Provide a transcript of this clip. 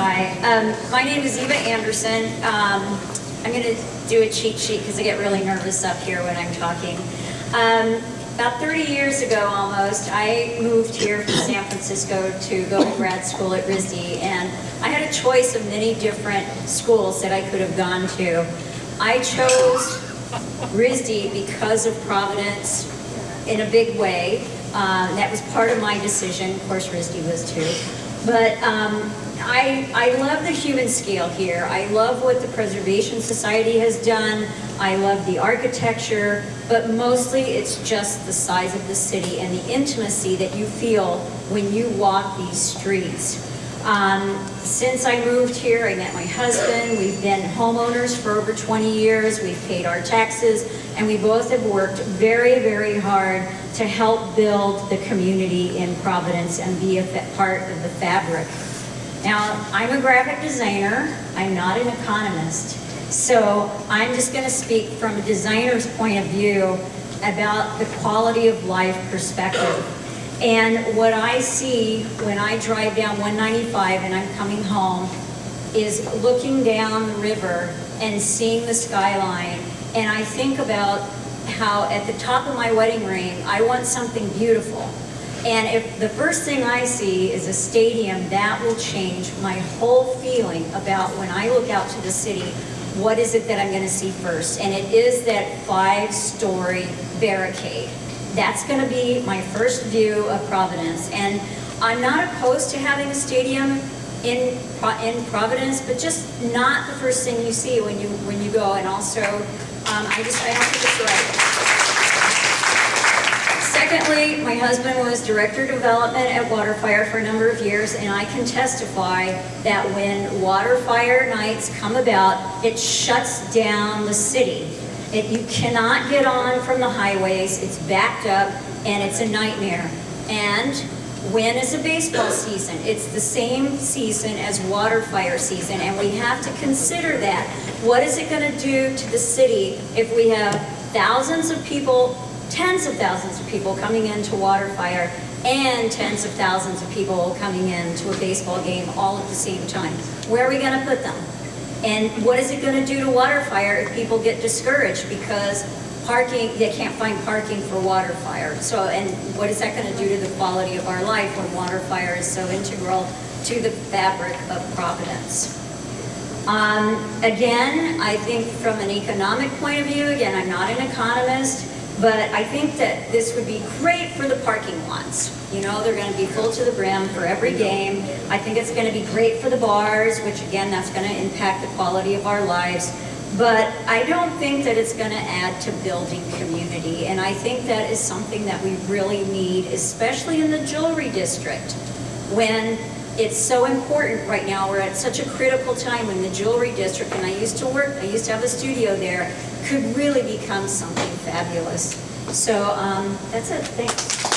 Hi, my name is Eva Anderson. I'm going to do a cheat sheet because I get really nervous up here when I'm talking. About 30 years ago almost, I moved here from San Francisco to go to grad school at RISD, and I had a choice of many different schools that I could have gone to. I chose RISD because of Providence in a big way. That was part of my decision. Of course, RISD was too. But I love the human scale here. I love what the Preservation Society has done. I love the architecture, but mostly it's just the size of the city and the intimacy that you feel when you walk these streets. Since I moved here, I met my husband. We've been homeowners for over 20 years. We've paid our taxes, and we both have worked very, very hard to help build the community in Providence and be a part of the fabric. Now, I'm a graphic designer. I'm not an economist. So I'm just going to speak from a designer's point of view about the quality of life perspective. And what I see when I drive down 195 and I'm coming home is looking down the river and seeing the skyline. And I think about how at the top of my wedding ring, I want something beautiful. And if the first thing I see is a stadium, that will change my whole feeling about when I look out to the city, what is it that I'm going to see first? And it is that 5-story barricade. That's going to be my first view of Providence. And I'm not opposed to having a stadium in Providence, but just not the first thing you see when you go. And also, I don't think it's right. Secondly, my husband was director of development at WaterFire for a number of years, and I can testify that when WaterFire nights come about, it shuts down the city. You cannot get on from the highways, it's backed up, and it's a nightmare. And when is a baseball season? It's the same season as WaterFire season, and we have to consider that. What is it going to do to the city if we have thousands of people, tens of thousands of people coming into WaterFire and tens of thousands of people coming into a baseball game all at the same time? Where are we going to put them? And what is it going to do to WaterFire if people get discouraged because they can't find parking for WaterFire? So, and what is that going to do to the quality of our life when WaterFire is so integral to the fabric of Providence? Again, I think from an economic point of view, again, I'm not an economist, but I think that this would be great for the parking lots. You know, they're going to be full to the brim for every game. I think it's going to be great for the bars, which again, that's going to impact the quality of our lives. But I don't think that it's going to add to building community. And I think that is something that we really need, especially in the jewelry district, when it's so important right now. We're at such a critical time when the jewelry district, and I used to have a studio there, could really become something fabulous. So that's it. Thanks.